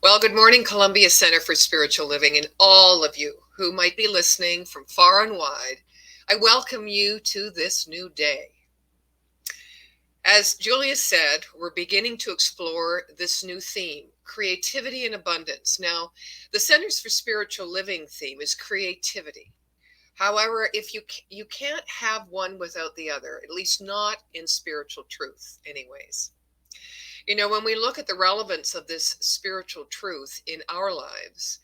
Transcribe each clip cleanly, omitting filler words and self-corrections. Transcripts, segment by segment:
Well, good morning, Columbia Center for Spiritual Living, and all of you who might be listening from far and wide. I welcome you to this new day. As Julia said, we're beginning to explore this new theme, creativity and abundance. Now, the Centers for Spiritual Living theme is creativity. However, if you can't have one without the other, at least not in spiritual truth, anyways. When we look at the relevance of this spiritual truth in our lives,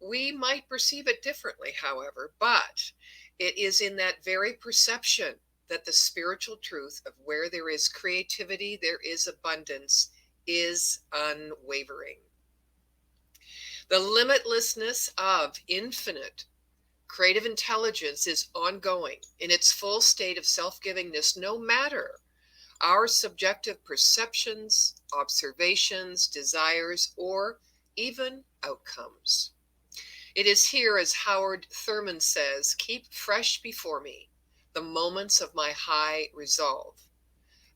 we might perceive it differently, however, but it is in that very perception that the spiritual truth of where there is creativity, there is abundance, is unwavering. The limitlessness of infinite creative intelligence is ongoing in its full state of self-givingness, no matter our subjective perceptions, observations, desires, or even outcomes. It is here, as Howard Thurman says, keep fresh before me the moments of my high resolve,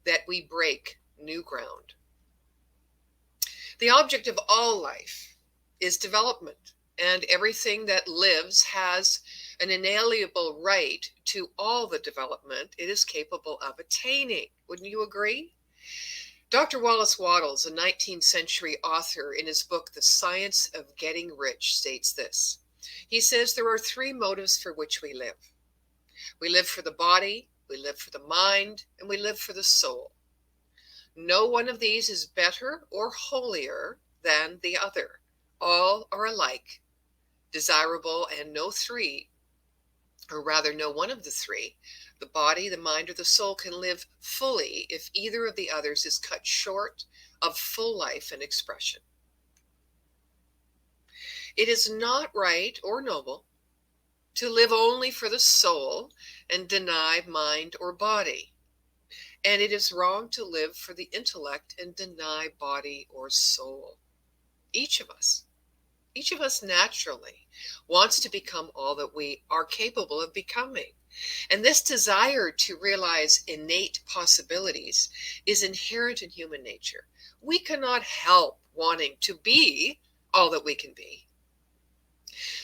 that we break new ground. The object of all life is development, and everything that lives has an inalienable right to all the development it is capable of attaining. Wouldn't you agree? Dr. Wallace Wattles, a 19th century author, in his book, The Science of Getting Rich, states this. He says there are three motives for which we live. We live for the body, we live for the mind, and we live for the soul. No one of these is better or holier than the other. All are alike, desirable, and no one of the three, the body, the mind, or the soul, can live fully if either of the others is cut short of full life and expression. It is not right or noble to live only for the soul and deny mind or body. And it is wrong to live for the intellect and deny body or soul. Each of us naturally wants to become all that we are capable of becoming. And this desire to realize innate possibilities is inherent in human nature. We cannot help wanting to be all that we can be.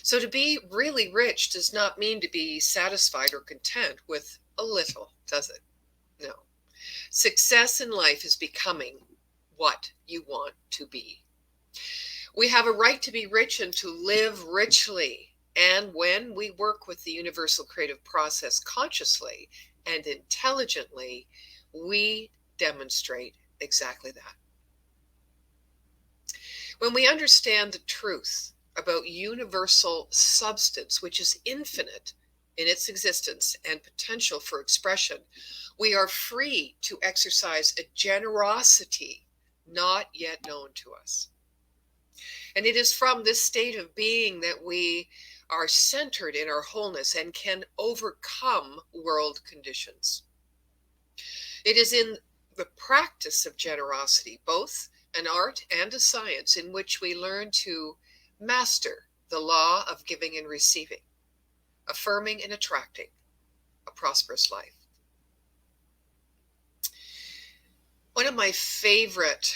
So to be really rich does not mean to be satisfied or content with a little, does it? No. Success in life is becoming what you want to be. We have a right to be rich and to live richly. And when we work with the universal creative process consciously and intelligently, we demonstrate exactly that. When we understand the truth about universal substance, which is infinite in its existence and potential for expression, we are free to exercise a generosity not yet known to us. And it is from this state of being that we are centered in our wholeness and can overcome world conditions. It is in the practice of generosity, both an art and a science, in which we learn to master the law of giving and receiving, affirming and attracting a prosperous life. One of my favorite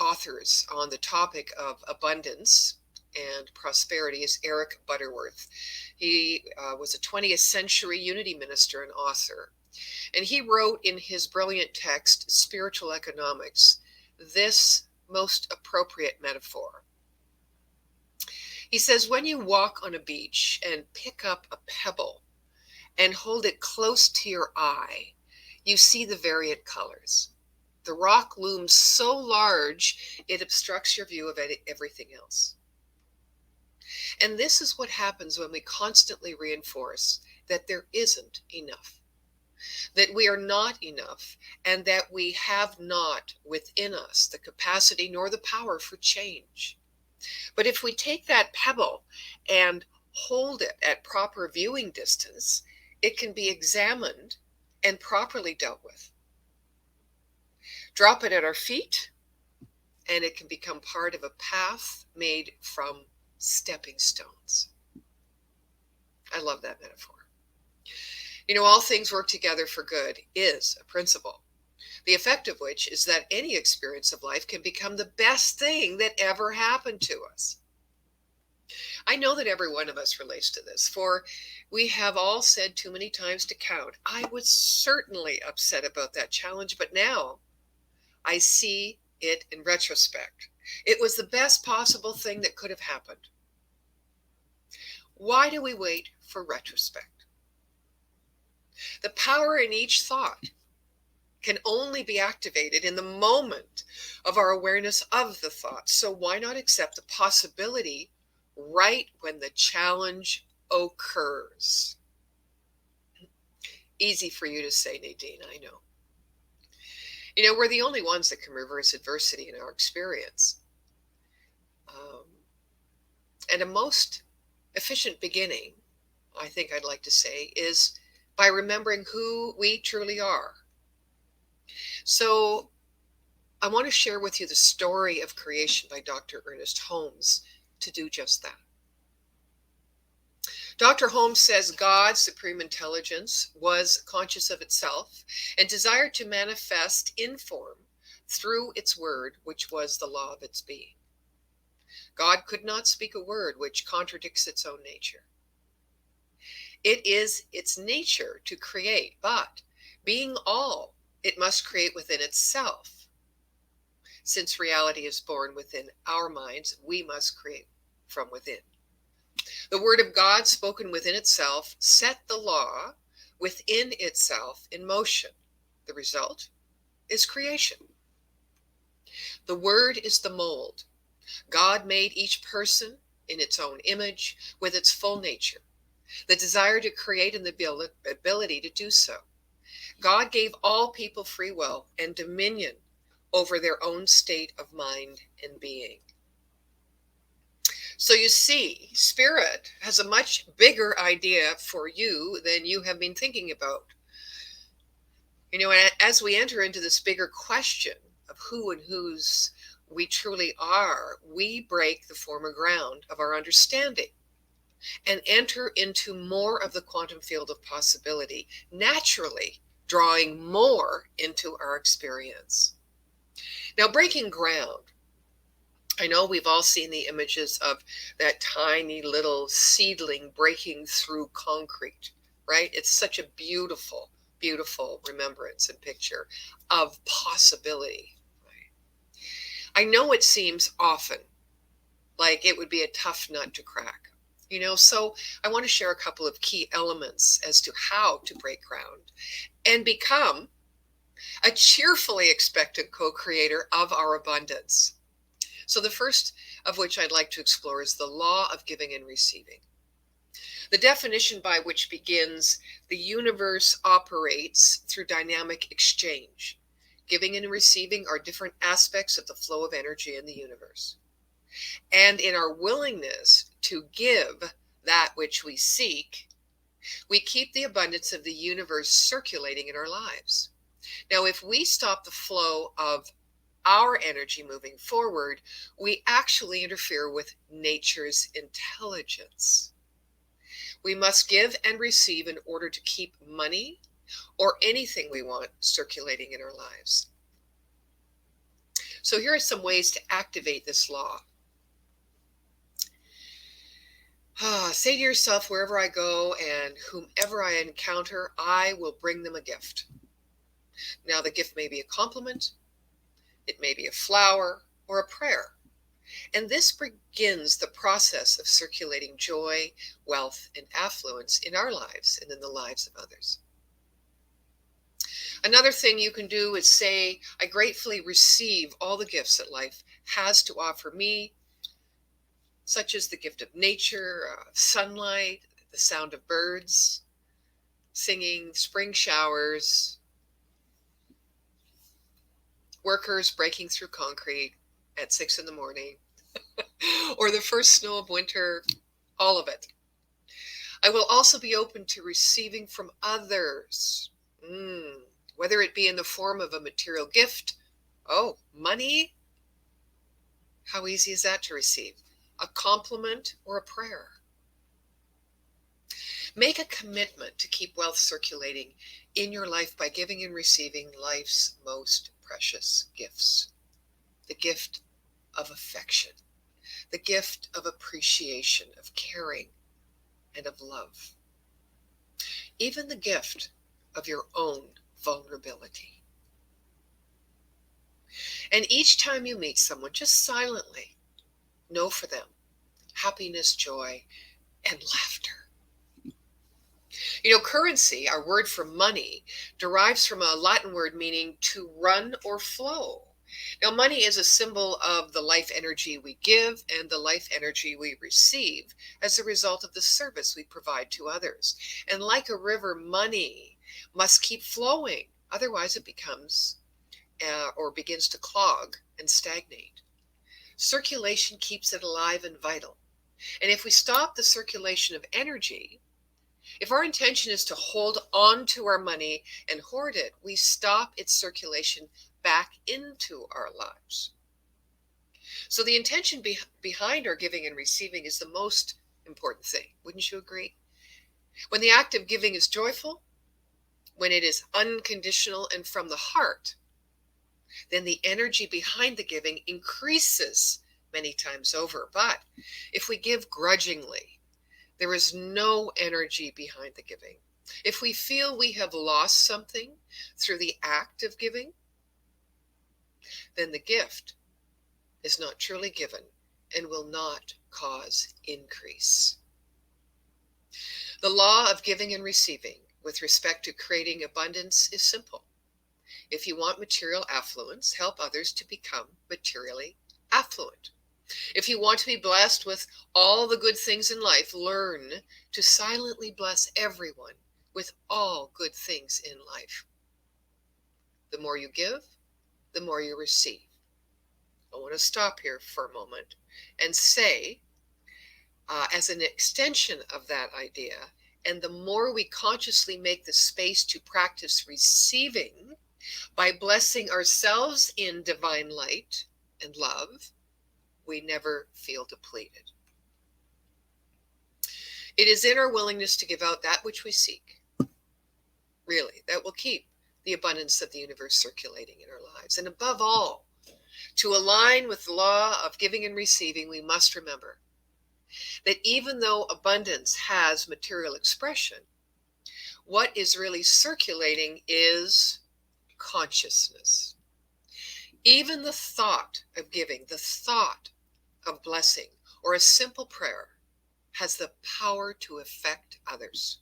authors on the topic of abundance and prosperity is Eric Butterworth. He was a 20th century unity minister and author. And he wrote in his brilliant text, Spiritual Economics, this most appropriate metaphor. He says, when you walk on a beach and pick up a pebble and hold it close to your eye, you see the varied colors. The rock looms so large, it obstructs your view of everything else. And this is what happens when we constantly reinforce that there isn't enough, that we are not enough, and that we have not within us the capacity nor the power for change. But if we take that pebble and hold it at proper viewing distance, it can be examined and properly dealt with. Drop it at our feet, and it can become part of a path made from stepping stones. I love that metaphor. All things work together for good is a principle. the effect of which is that any experience of life can become the best thing that ever happened to us. I know that every one of us relates to this, for we have all said too many times to count, I was certainly upset about that challenge, but now I see it in retrospect. It was the best possible thing that could have happened. Why do we wait for retrospect? The power in each thought can only be activated in the moment of our awareness of the thought. So why not accept the possibility right when the challenge occurs? Easy for you to say, Nadine, I know. We're the only ones that can reverse adversity in our experience. And a most efficient beginning, I think I'd like to say, is by remembering who we truly are. So I want to share with you the story of creation by Dr. Ernest Holmes to do just that. Dr. Holmes says God, supreme intelligence, was conscious of itself and desired to manifest in form through its word, which was the law of its being. God could not speak a word which contradicts its own nature. It is its nature to create, but being all, it must create within itself. Since reality is born within our minds, we must create from within. The word of God spoken within itself set the law within itself in motion. The result is creation. The word is the mold. God made each person in its own image with its full nature, the desire to create and the ability to do so. God gave all people free will and dominion over their own state of mind and being. So you see, Spirit has a much bigger idea for you than you have been thinking about. As we enter into this bigger question of who and whose we truly are, we break the former ground of our understanding and enter into more of the quantum field of possibility, naturally drawing more into our experience. Now, breaking ground. I know we've all seen the images of that tiny little seedling breaking through concrete, right? It's such a beautiful, beautiful remembrance and picture of possibility. I know it seems often like it would be a tough nut to crack, so I want to share a couple of key elements as to how to break ground and become a cheerfully expectant co-creator of our abundance. So the first of which I'd like to explore is the law of giving and receiving. The definition by which begins, the universe operates through dynamic exchange. Giving and receiving are different aspects of the flow of energy in the universe. And in our willingness to give that which we seek, we keep the abundance of the universe circulating in our lives. Now, if we stop the flow of our energy moving forward, we actually interfere with nature's intelligence. We must give and receive in order to keep money or anything we want circulating in our lives. So here are some ways to activate this law. Say to yourself, wherever I go and whomever I encounter, I will bring them a gift. Now, the gift may be a compliment, it may be a flower or a prayer. And this begins the process of circulating joy, wealth, and affluence in our lives and in the lives of others. Another thing you can do is say, I gratefully receive all the gifts that life has to offer me, such as the gift of nature, sunlight, the sound of birds, singing, spring showers, workers breaking through concrete at 6 in the morning, or the first snow of winter, all of it. I will also be open to receiving from others, whether it be in the form of a material gift, money, how easy is that to receive? A compliment or a prayer. Make a commitment to keep wealth circulating in your life by giving and receiving life's most precious gifts. The gift of affection, the gift of appreciation, of caring, and of love. Even the gift of your own vulnerability. And each time you meet someone, just silently know for them happiness, joy, and laughter. Currency, our word for money, derives from a Latin word meaning to run or flow. Now, money is a symbol of the life energy we give and the life energy we receive as a result of the service we provide to others. And like a river, money must keep flowing. Otherwise, it becomes or begins to clog and stagnate. Circulation keeps it alive and vital. And if we stop the circulation of energy, if our intention is to hold on to our money and hoard it, we stop its circulation back into our lives. So the intention behind our giving and receiving is the most important thing. Wouldn't you agree? When the act of giving is joyful, when it is unconditional and from the heart, then the energy behind the giving increases many times over. But if we give grudgingly, there is no energy behind the giving. If we feel we have lost something through the act of giving, then the gift is not truly given and will not cause increase. The law of giving and receiving with respect to creating abundance is simple. If you want material affluence, help others to become materially affluent. If you want to be blessed with all the good things in life, learn to silently bless everyone with all good things in life. The more you give, the more you receive. I want to stop here for a moment and say, as an extension of that idea, and the more we consciously make the space to practice receiving by blessing ourselves in divine light and love, we never feel depleted. It is in our willingness to give out that which we seek, really, that will keep the abundance of the universe circulating in our lives. And above all, to align with the law of giving and receiving, we must remember that even though abundance has material expression, what is really circulating is consciousness. Even the thought of giving, the thought of blessing, or a simple prayer has the power to affect others.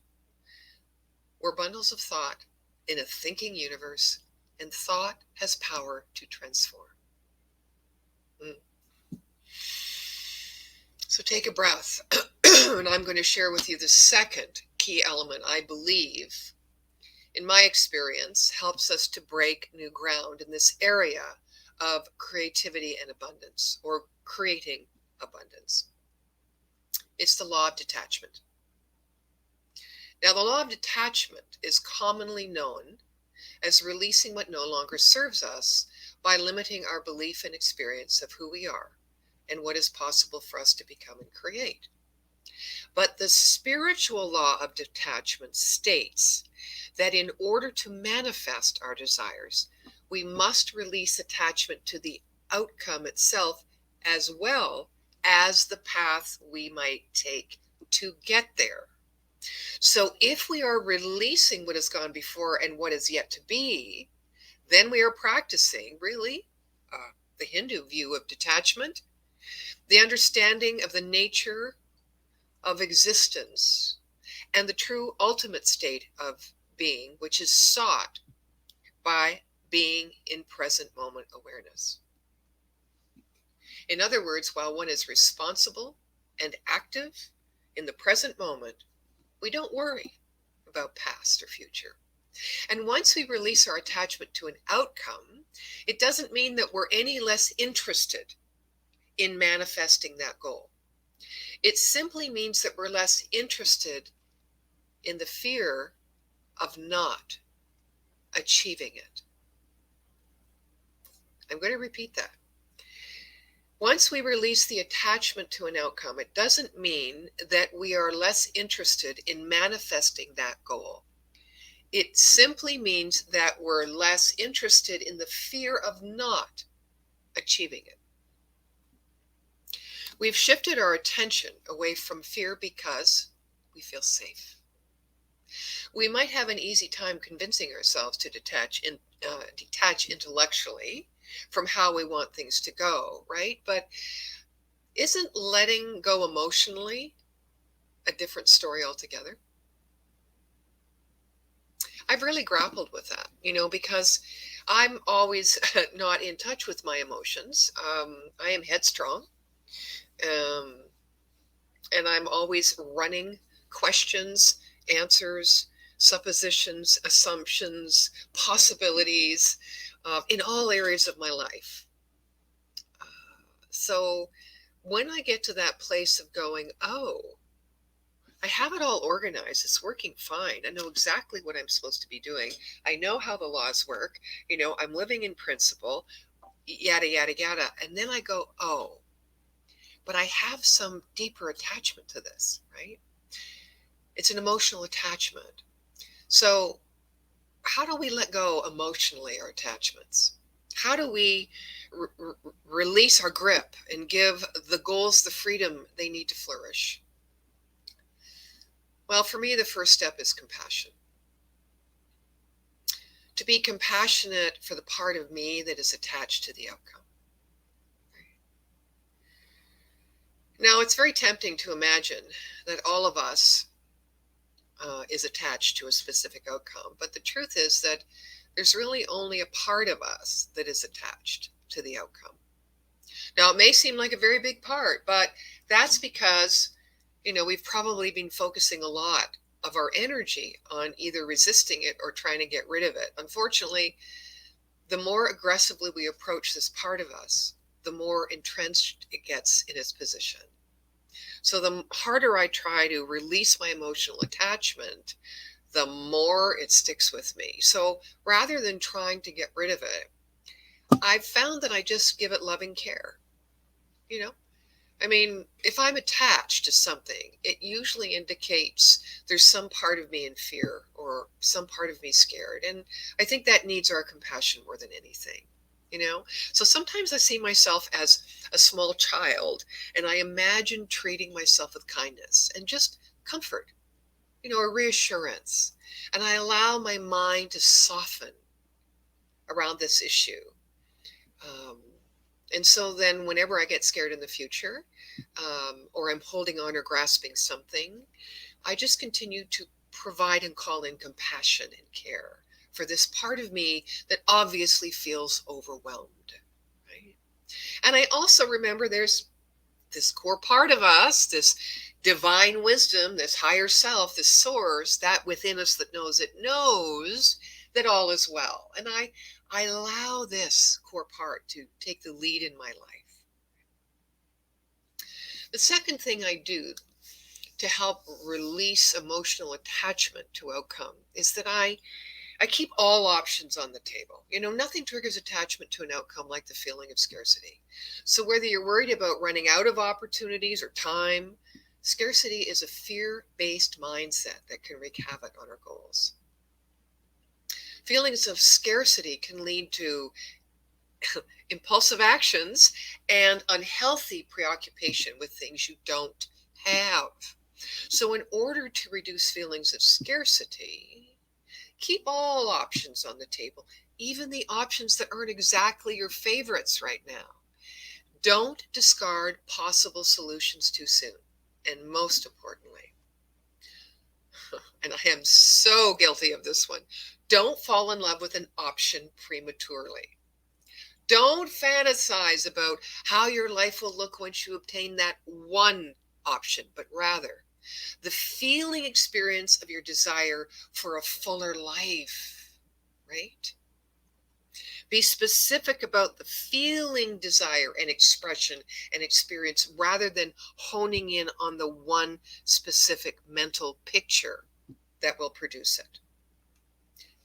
We're bundles of thought in a thinking universe, and thought has power to transform. So take a breath, and I'm going to share with you the second key element I believe, in my experience, helps us to break new ground in this area of creativity and abundance, or creating abundance. It's the law of detachment. Now, the law of detachment is commonly known as releasing what no longer serves us by limiting our belief and experience of who we are and what is possible for us to become and create. But the spiritual law of detachment states that in order to manifest our desires, we must release attachment to the outcome itself as well as the path we might take to get there. So if we are releasing what has gone before and what is yet to be, then we are practicing really the Hindu view of detachment, the understanding of the nature of existence and the true ultimate state of being, which is sought by being in present moment awareness. In other words, while one is responsible and active in the present moment, we don't worry about past or future. And once we release our attachment to an outcome, it doesn't mean that we're any less interested in manifesting that goal. It simply means that we're less interested in the fear of not achieving it. I'm going to repeat that. Once we release the attachment to an outcome, it doesn't mean that we are less interested in manifesting that goal. It simply means that we're less interested in the fear of not achieving it. We've shifted our attention away from fear because we feel safe. We might have an easy time convincing ourselves to detach intellectually from how we want things to go, right? But isn't letting go emotionally a different story altogether? I've really grappled with that, because I'm always not in touch with my emotions. I am headstrong, um, and I'm always running questions, answers, suppositions, assumptions, possibilities in all areas of my life. So when I get to that place of going, oh, I have it all organized. It's working fine. I know exactly what I'm supposed to be doing. I know how the laws work. I'm living in principle, yada, yada, yada. And then I go, oh, but I have some deeper attachment to this, right? It's an emotional attachment. So, how do we let go emotionally our attachments? How do we release our grip and give the goals the freedom they need to flourish? Well, for me, the first step is compassion. To be compassionate for the part of me that is attached to the outcome. Now, it's very tempting to imagine that all of us is attached to a specific outcome, but the truth is that there's really only a part of us that is attached to the outcome. Now, it may seem like a very big part, but that's because, we've probably been focusing a lot of our energy on either resisting it or trying to get rid of it. Unfortunately, the more aggressively we approach this part of us, the more entrenched it gets in its position. So the harder I try to release my emotional attachment, the more it sticks with me. So rather than trying to get rid of it, I've found that I just give it loving care. You know, if I'm attached to something, it usually indicates there's some part of me in fear or some part of me scared. And I think that needs our compassion more than anything. So sometimes I see myself as a small child and I imagine treating myself with kindness and just comfort, a reassurance. And I allow my mind to soften around this issue. Um, and so then whenever I get scared in the future, or I'm holding on or grasping something, I just continue to provide and call in compassion and care for this part of me that obviously feels overwhelmed. Right? And I also remember there's this core part of us, this divine wisdom, this higher self, this source, that within us that knows that all is well. And I allow this core part to take the lead in my life. The second thing I do to help release emotional attachment to outcome is that I keep all options on the table. Nothing triggers attachment to an outcome like the feeling of scarcity. So whether you're worried about running out of opportunities or time, scarcity is a fear-based mindset that can wreak havoc on our goals. Feelings of scarcity can lead to impulsive actions and unhealthy preoccupation with things you don't have. So in order to reduce feelings of scarcity, keep all options on the table, even the options that aren't exactly your favorites right now. Don't discard possible solutions too soon. And most importantly, and I am so guilty of this one, don't fall in love with an option prematurely. Don't fantasize about how your life will look once you obtain that one option, but rather the feeling experience of your desire for a fuller life, right? Be specific about the feeling desire and expression and experience rather than honing in on the one specific mental picture that will produce it.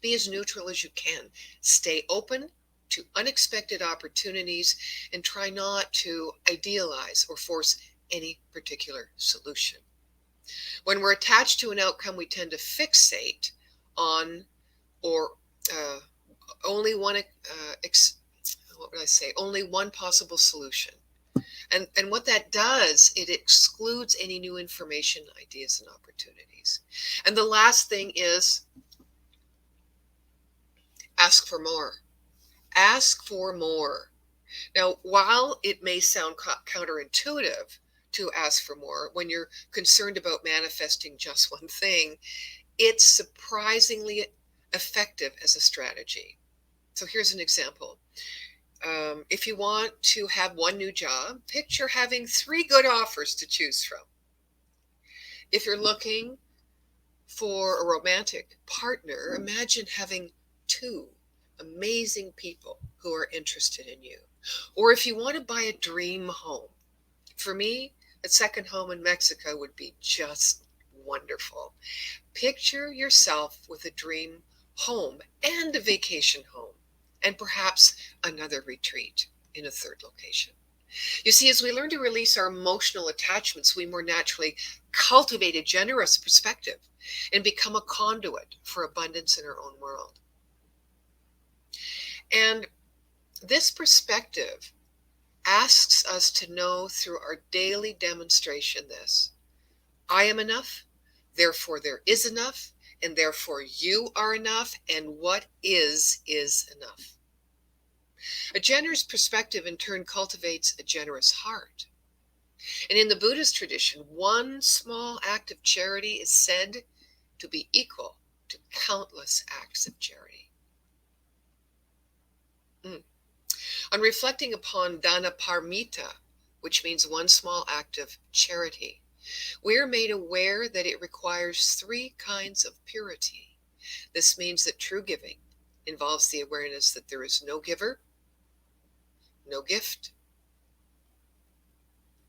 Be as neutral as you can. Stay open to unexpected opportunities and try not to idealize or force any particular solution. When we're attached to an outcome, we tend to fixate on or only one, only one possible solution. And what that does, it excludes any new information, ideas, and opportunities. And the last thing is ask for more. Ask for more. Now, while it may sound counterintuitive to ask for more when you're concerned about manifesting just one thing, it's surprisingly effective as a strategy. So here's an example. If you want to have one new job, picture having 3 good offers to choose from. If you're looking for a romantic partner, imagine having 2 amazing people who are interested in you. Or if you want to buy a dream home, for me, a second home in Mexico would be just wonderful. Picture yourself with a dream home and a vacation home, and perhaps another retreat in a third location. You see, as we learn to release our emotional attachments, we more naturally cultivate a generous perspective and become a conduit for abundance in our own world. And this perspective asks us to know through our daily demonstration this: I am enough, therefore there is enough, and therefore you are enough, and what is enough. A generous perspective in turn cultivates a generous heart. And in the Buddhist tradition, one small act of charity is said to be equal to countless acts of charity. On reflecting upon dana paramita, which means one small act of charity, we are made aware that it requires 3 kinds of purity. This means that true giving involves the awareness that there is no giver, no gift,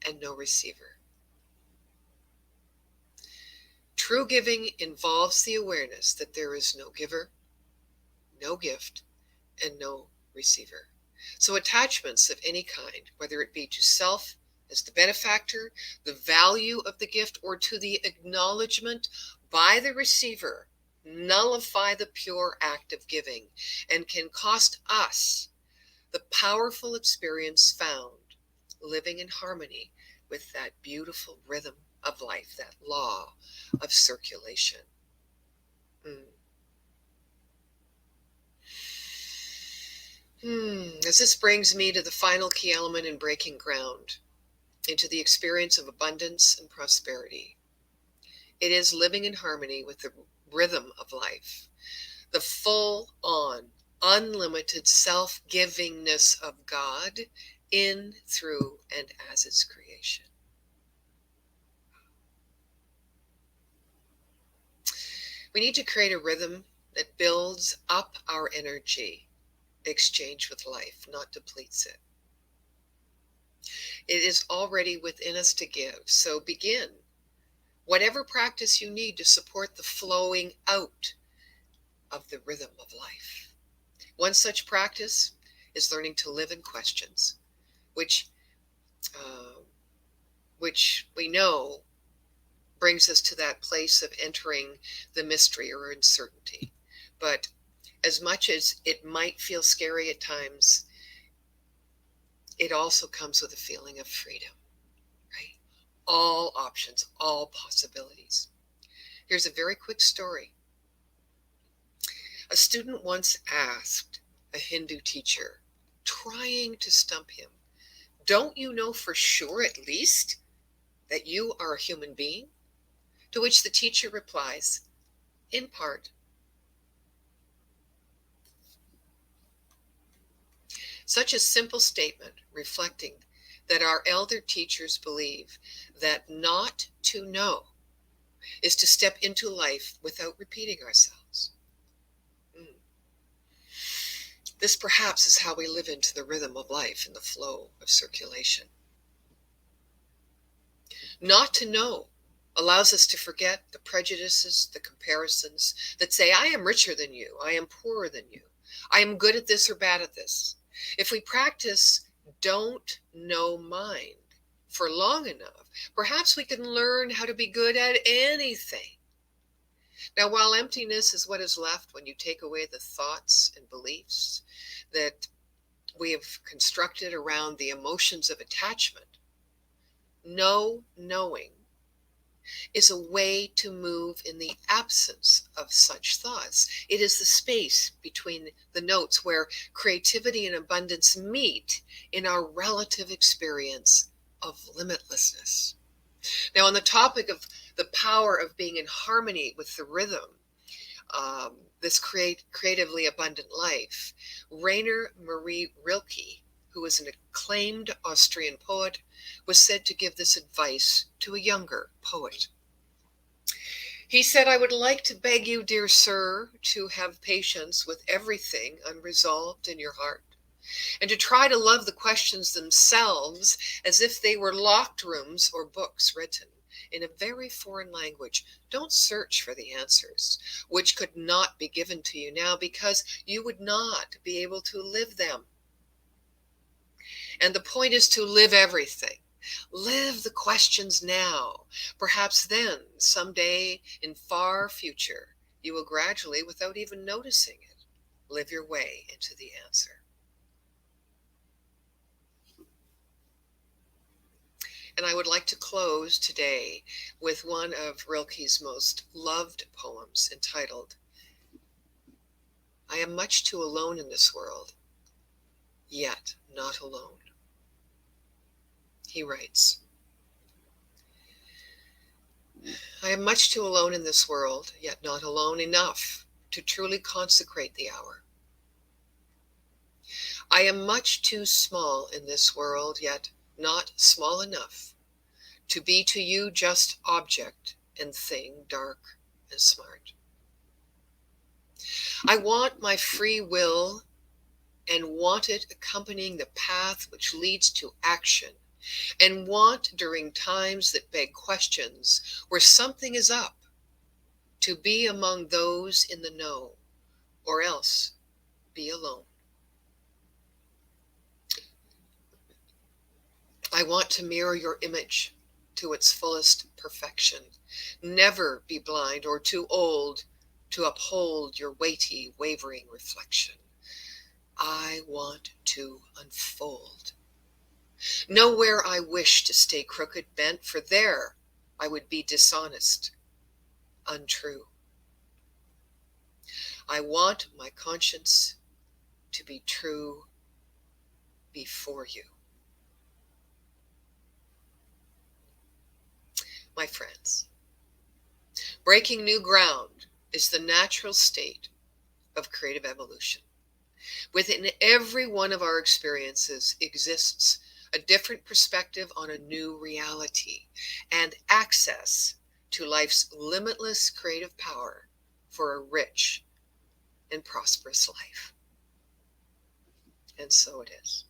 and no receiver. True giving involves the awareness that there is no giver, no gift, and no receiver. So attachments of any kind, whether it be to self as the benefactor, the value of the gift, or to the acknowledgement by the receiver, nullify the pure act of giving and can cost us the powerful experience found living in harmony with that beautiful rhythm of life, that law of circulation. As this brings me to the final key element in breaking ground, into the experience of abundance and prosperity. It is living in harmony with the rhythm of life, the full-on, unlimited self-givingness of God in, through, and as its creation. We need to create a rhythm that builds up our energy, exchange with life, not depletes it. It is already within us to give, so begin whatever practice you need to support the flowing out of the rhythm of life. One such practice is learning to live in questions, which we know brings us to that place of entering the mystery or uncertainty. But as much as it might feel scary at times, it also comes with a feeling of freedom, right? All options, all possibilities. Here's a very quick story. A student once asked a Hindu teacher, trying to stump him, "Don't you know for sure at least that you are a human being?" To which the teacher replies, "In part." Such a simple statement reflecting that our elder teachers believe that not to know is to step into life without repeating ourselves. This perhaps is how we live into the rhythm of life and the flow of circulation. Not to know allows us to forget the prejudices, the comparisons that say, I am richer than you, I am poorer than you. I am good at this or bad at this. If we practice don't know mind for long enough, perhaps we can learn how to be good at anything. Now, while emptiness is what is left when you take away the thoughts and beliefs that we have constructed around the emotions of attachment, no knowing is a way to move in the absence of such thoughts. It is the space between the notes where creativity and abundance meet in our relative experience of limitlessness. Now, on the topic of the power of being in harmony with the rhythm, this creatively abundant life, Rainer Marie Rilke, who was an acclaimed Austrian poet, was said to give this advice to a younger poet. He said, "I would like to beg you, dear sir, to have patience with everything unresolved in your heart, and to try to love the questions themselves as if they were locked rooms or books written in a very foreign language. Don't search for the answers, which could not be given to you now, because you would not be able to live them. And the point is to live everything. Live the questions now. Perhaps then, someday in far future, you will gradually, without even noticing it, live your way into the answer." And I would like to close today with one of Rilke's most loved poems entitled, "I am much too alone in this world, yet not alone." He writes, "I am much too alone in this world, yet not alone enough to truly consecrate the hour. I am much too small in this world, yet not small enough to be to you just object and thing dark and smart. I want my free will and want it accompanying the path which leads to action, and want during times that beg questions where something is up to be among those in the know, or else be alone. I want to mirror your image to its fullest perfection, never be blind or too old to uphold your weighty, wavering reflection. I want to unfold. Nowhere I wish to stay crooked bent, for there I would be dishonest, untrue. I want my conscience to be true before you." My friends, breaking new ground is the natural state of creative evolution. Within every one of our experiences exists a different perspective on a new reality and access to life's limitless creative power for a rich and prosperous life. And so it is.